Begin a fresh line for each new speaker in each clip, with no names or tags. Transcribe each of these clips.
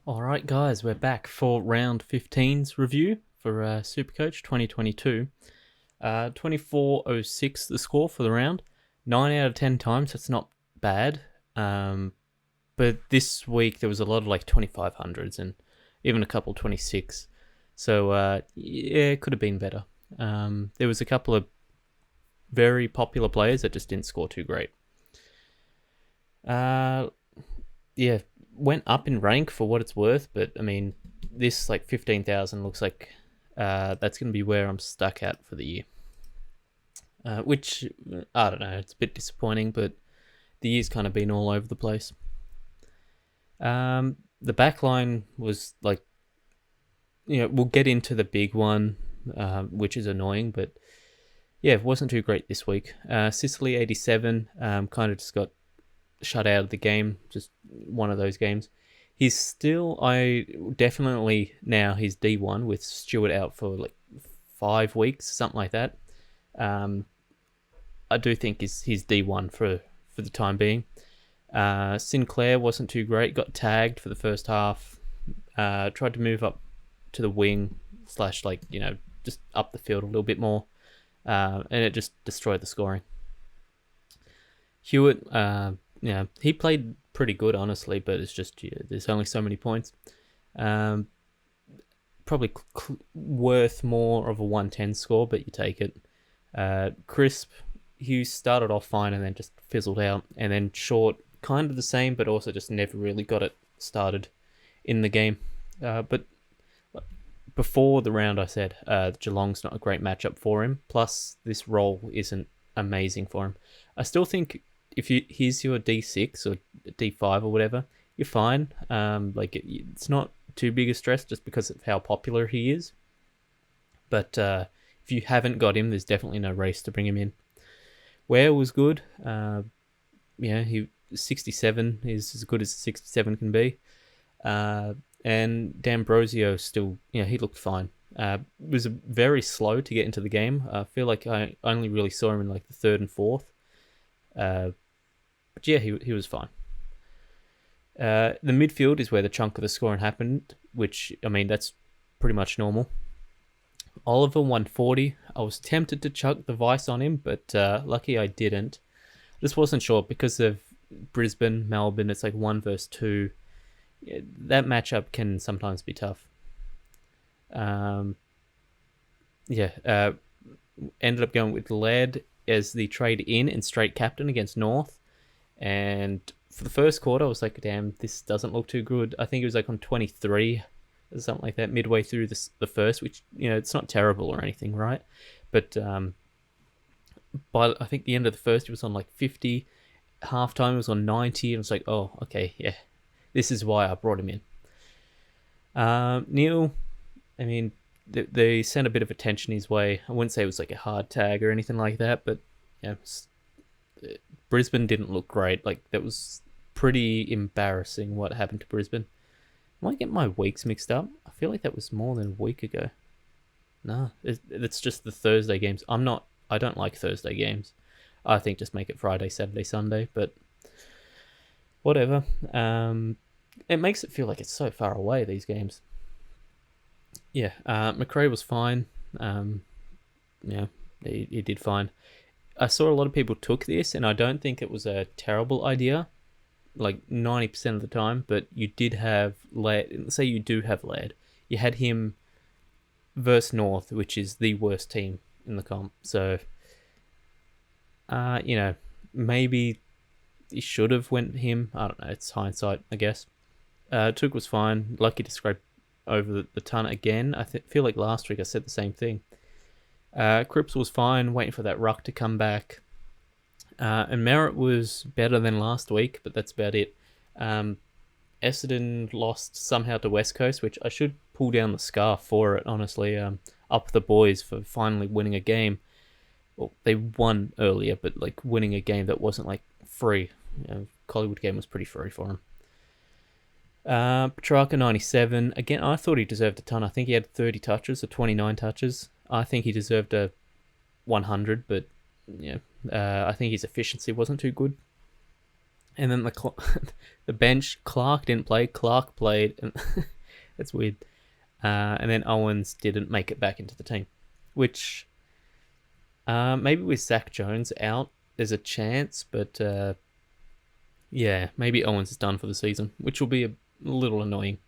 Alright guys, we're back for round 15's review for Supercoach 2022. 2406 the score for the round. 9 out of 10 times, that's not bad. But this week there was a lot of like 2500s and even a couple 26. So yeah, it could have been better. There was a couple of very popular players that just didn't score too great. Yeah, went up in rank for what it's worth, but I mean, this like 15,000 looks like that's going to be where I'm stuck at for the year. Which, I don't know, it's a bit disappointing, but the year's kind of been all over the place. The back line was like, we'll get into the big one, which is annoying, but yeah, it wasn't too great this week. Sicily 87 kind of just got shut out of the game, just one of those games. He's still, he's D1 with Stewart out for like 5 weeks, something like that. I do think he's D1 for the time being. Sinclair wasn't too great, got tagged for the first half, tried to move up to the wing slash just up the field a little bit more, and it just destroyed the scoring. Hewitt, he played pretty good, honestly, but it's just there's only so many points. Probably worth more of a 110 score, but you take it. Crisp, he started off fine and then just fizzled out. And then Short, kind of the same, but also just never really got it started in the game. But before the round, I said Geelong's not a great matchup for him. Plus, this role isn't amazing for him. I still think if he's your D6 or D5 or whatever, you're fine. It's not too big a stress just because of how popular he is. But if you haven't got him, there's definitely no race to bring him in. Ware was good. He 67 is as good as 67 can be. And D'Ambrosio still, he looked fine. Was very slow to get into the game. I feel like I only really saw him in like the third and fourth. But yeah, he was fine. The midfield is where the chunk of the scoring happened, which, I mean, that's pretty much normal. Oliver 140. I was tempted to chuck the vice on him, but lucky I didn't. Just wasn't sure because of Brisbane, Melbourne. It's like 1 versus 2. Yeah, that matchup can sometimes be tough. Ended up going with Laird as the trade in and straight captain against North. And for the first quarter, I was like, damn, this doesn't look too good. I think it was like on 23 or something like that, midway through the first, which, it's not terrible or anything, right? But by I think the end of the first, it was on like 50. Halftime, it was on 90. And I was like, oh, okay, yeah. This is why I brought him in. Neil, I mean, they sent a bit of attention his way. I wouldn't say it was like a hard tag or anything like that, but Brisbane didn't look great. Like, that was pretty embarrassing what happened to Brisbane. Am I getting my weeks mixed up? I feel like that was more than a week ago. No, it's just the Thursday games. I don't like Thursday games. I think just make it Friday, Saturday, Sunday, but whatever. It makes it feel like it's so far away, these games. Yeah, McRae was fine. He did fine. I saw a lot of people took this, and I don't think it was a terrible idea, like 90% of the time, but you did have Laird. Say you do have Laird. You had him versus North, which is the worst team in the comp. So, maybe you should have went him. I don't know. It's hindsight, I guess. Took was fine. Lucky to scrape over the ton again. I feel like last week I said the same thing. Cripps was fine, waiting for that ruck to come back. And Merritt was better than last week, but that's about it. Essendon lost somehow to West Coast, which I should pull down the scarf for it, honestly. Up the boys for finally winning a game. Well, they won earlier, but like winning a game that wasn't like free. Collingwood game was pretty free for him. Petrarca 97. Again, I thought he deserved a ton. I think he had 30 touches or 29 touches. I think he deserved a 100, but I think his efficiency wasn't too good. And then the bench, Clark didn't play. Clark played, and that's weird. And then Owens didn't make it back into the team, which maybe with Zach Jones out, there's a chance, but yeah, maybe Owens is done for the season, which will be a little annoying.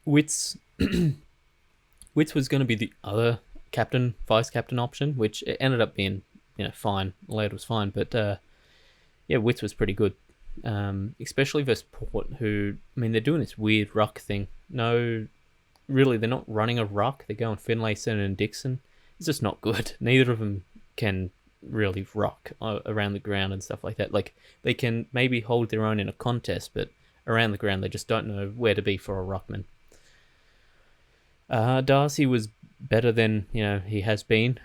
Wits was going to be the other vice captain option, which it ended up being fine. Laird was fine, but yeah, Wits was pretty good, especially versus Port, who they're doing this weird ruck thing. No, really, they're not running a ruck. They're going Finlayson and Dixon. It's just not good. Neither of them can really rock around the ground and stuff like that. Like, they can maybe hold their own in a contest, but around the ground they just don't know where to be for a ruckman. Darcy was better than he has been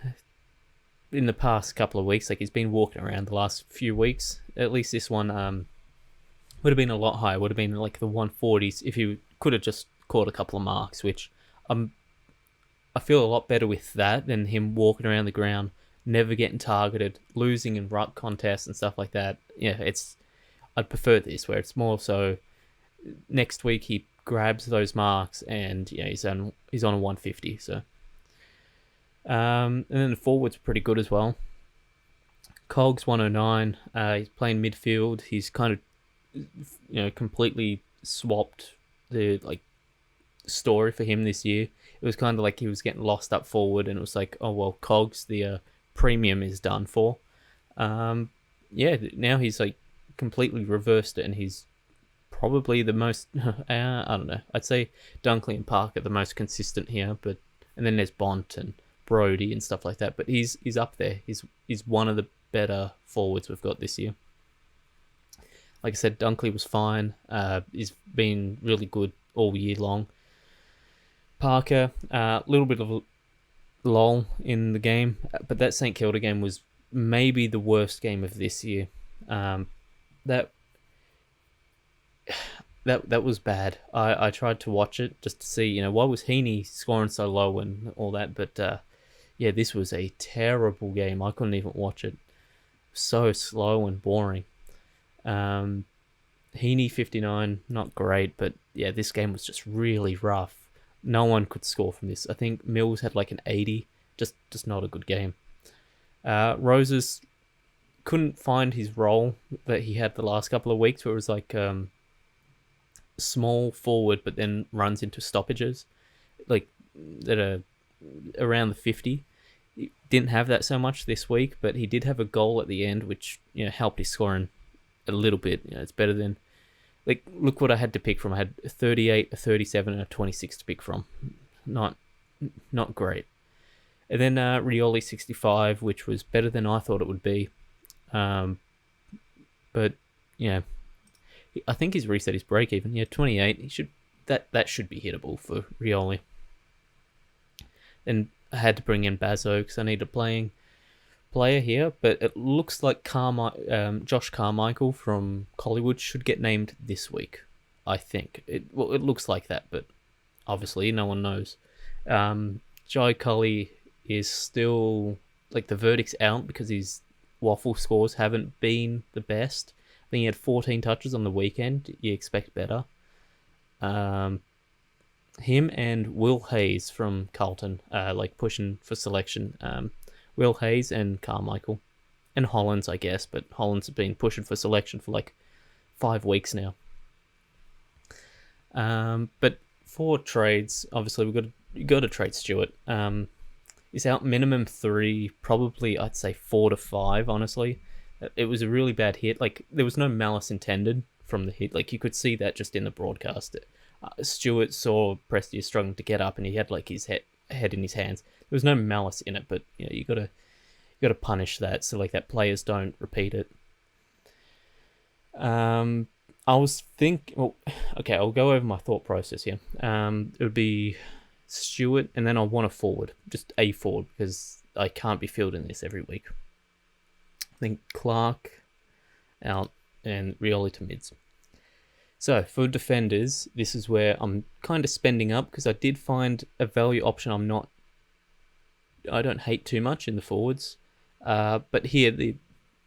in the past couple of weeks. Like, he's been walking around the last few weeks. At least this one would have been a lot higher. Would have been like the 140s if he could have just caught a couple of marks, which I feel a lot better with that than him walking around the ground, never getting targeted, losing in ruck contests and stuff like that. Yeah, I'd prefer this, where it's more so next week he grabs those marks and he's on a 150. So and then the forwards pretty good as well. Cogs 109. He's playing midfield. He's kind of completely swapped the story for him this year. It was kind of like he was getting lost up forward, and it was like, oh well, Cogs, the premium is done for. Yeah, now he's completely reversed it, and he's probably the most I don't know, I'd say Dunkley and Park are the most consistent here, and then there's Bont and Brody and stuff like that, but he's up there. He's one of the better forwards we've got this year. Like I said, Dunkley was fine. He's been really good all year long. Parker, a little bit of a lull in the game, but that St Kilda game was maybe the worst game of this year. That was bad. I tried to watch it just to see, why was Heaney scoring so low and all that, but yeah, this was a terrible game. I couldn't even watch it. So slow and boring. Heaney 59, not great, but yeah, this game was just really rough. No one could score from this. I think Mills had an 80, just not a good game. Roses couldn't find his role that he had the last couple of weeks, where it was small forward, but then runs into stoppages, that are around the 50. He didn't have that so much this week, but he did have a goal at the end, which helped his scoring a little bit. It's better than look what I had to pick from. I had a 38, a 37, and a 26 to pick from. Not great. And then Rioli 65, which was better than I thought it would be. But I think he's reset his break even. 28. He should that should be hittable for Rioli. And I had to bring in Bazzo because I need a player here, but it looks like Josh Carmichael from Collingwood should get named this week. I think it looks like that, but obviously no one knows. Jai Cully is still the verdict's out because his waffle scores haven't been the best. I think he had 14 touches on the weekend. You expect better. Him and Will Hayes from Carlton, pushing for selection. Will Hayes and Carmichael. And Hollands, I guess, but Hollands has been pushing for selection for 5 weeks now. But for trades, obviously we've got to trade Stewart. He's out minimum 3, probably I'd say 4 to 5, honestly. It was a really bad hit. There was no malice intended from the hit. You could see that just in the broadcast. Stewart saw Prestia struggling to get up, and he had his head in his hands. There was no malice in it, but you gotta punish that so that players don't repeat it. I was thinking, okay, I'll go over my thought process here. It would be Stewart, and then I want a forward, just a forward, because I can't be fielding this every week. I think Clark out and Rioli to mids. So for defenders, this is where I'm kind of spending up because I did find a value option I don't hate too much in the forwards. But here,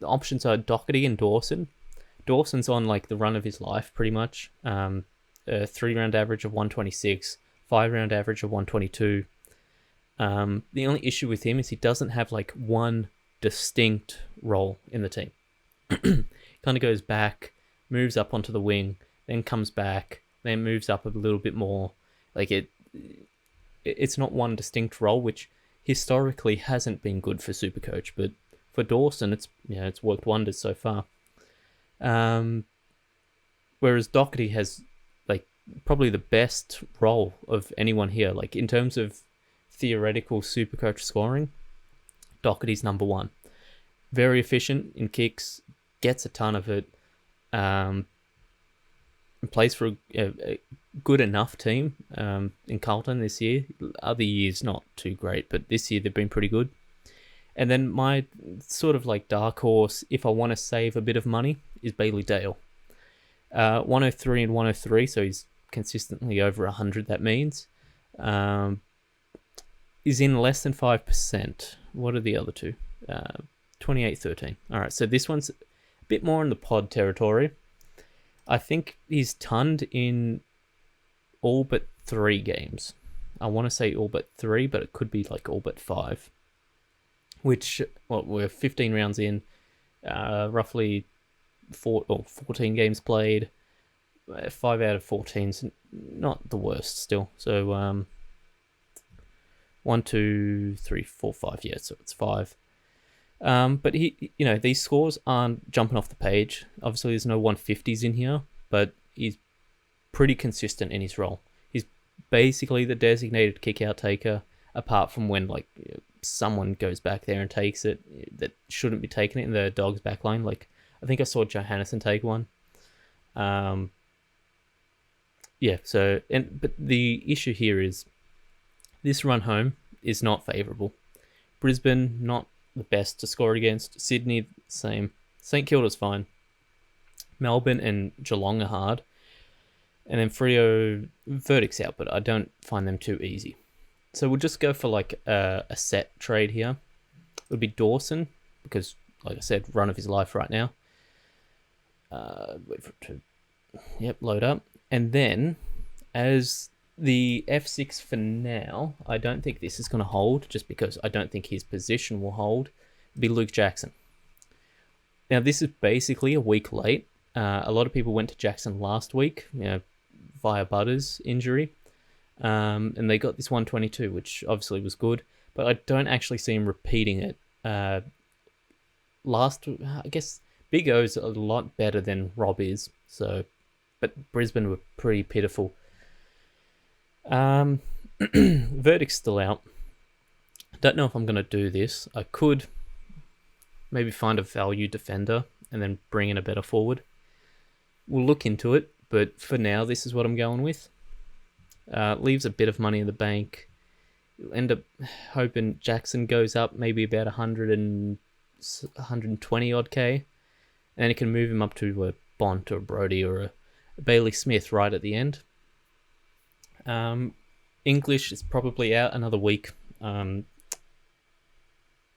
the options are Doherty and Dawson. Dawson's on like the run of his life, pretty much. A 3-round average of 126, 5-round average of 122. The only issue with him is he doesn't have like one distinct role in the team. Kind of goes back, moves up onto the wing, then comes back, then moves up a little bit more. Like it's not one distinct role, which historically hasn't been good for Supercoach, but for Dawson, it's worked wonders so far. Whereas Doherty has like probably the best role of anyone here. Like in terms of theoretical Supercoach scoring, Doherty's number one. Very efficient in kicks, gets a ton of it, and plays for a good enough team in Carlton this year. Other years not too great, but this year they've been pretty good. And then my sort of like dark horse, if I want to save a bit of money, is Bailey Dale. 103 and 103, so he's consistently over 100, that means. Is in less than 5%. What are the other two? 28-13. All right, so this one's a bit more in the pod territory. I think he's tunned in all but 3 games. I want to say all but 3, but it could be like all but 5. Which, well, we're 15 rounds in, roughly 14 games played. 5 out of 14's not the worst still. So 1, 2, 3, 4, 5. Yeah, so it's 5. But he, these scores aren't jumping off the page. Obviously, there's no 150s in here, but he's pretty consistent in his role. He's basically the designated kick-out taker, apart from when like someone goes back there and takes it that shouldn't be taking it in the Dogs back line. Like I think I saw Johannesson take one. Yeah. So but the issue here is this run home is not favourable. Brisbane, not the best to score against. Sydney, same. St Kilda's fine. Melbourne and Geelong are hard. And then Freo, verdict's out, but I don't find them too easy. So we'll just go for like a set trade here. It would be Dawson, because, like I said, run of his life right now. Wait for it to, load up. And then, as the F6 for now, I don't think this is going to hold, just because I don't think his position will hold. It'd be Luke Jackson. Now, this is basically a week late. A lot of people went to Jackson last week, via Butters' injury. And they got this 122, which obviously was good, but I don't actually see him repeating it. I guess Big O's a lot better than Rob is, so, but Brisbane were pretty pitiful. Verdict's still out. Don't know if I'm going to do this. I could maybe find a value defender and then bring in a better forward. We'll look into it, but for now, this is what I'm going with. Leaves a bit of money in the bank. You'll end up hoping Jackson goes up maybe about 120 odd K, and it can move him up to a Bont or a Brody or a Bailey Smith right at the end. English is probably out another week.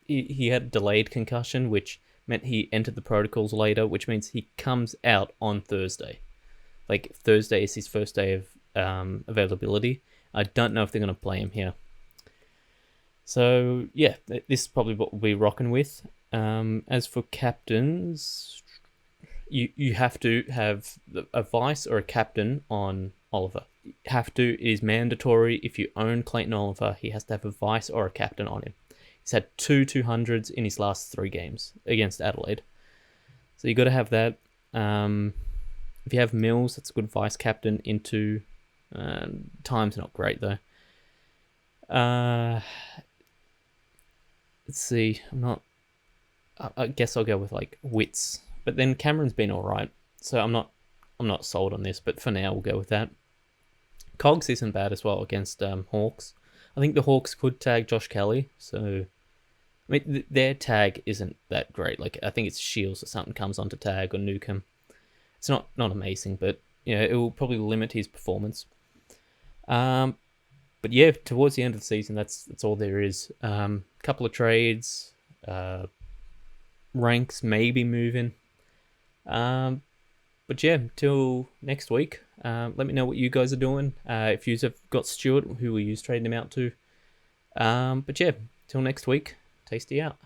He had a delayed concussion, which meant he entered the protocols later, which means he comes out on Thursday. Like, Thursday is his first day of availability. I don't know if they're going to play him here. So, yeah, this is probably what we'll be rocking with. As for captains, you have to have a vice or a captain on Oliver. Have to. It is mandatory. If you own Clayton Oliver, he has to have a vice or a captain on him. He's had 2 200s in his last 3 games against Adelaide. So you got to have that. If you have Mills, that's a good vice captain into... time's not great, though. Let's see. I guess I'll go with, like, Wits. But then Cameron's been alright. So I'm not sold on this, but for now we'll go with that. Cogs isn't bad as well against Hawks. I think the Hawks could tag Josh Kelly, so... I mean, their tag isn't that great. Like, I think it's Shields or something comes onto tag, or Newcomb. It's not amazing, but, it will probably limit his performance. But yeah, towards the end of the season, that's all there is. Couple of trades. ranks maybe moving. But yeah, till next week. Let me know what you guys are doing. If you've got Stewart, who will you trading him out to? But yeah, till next week. Tasty out.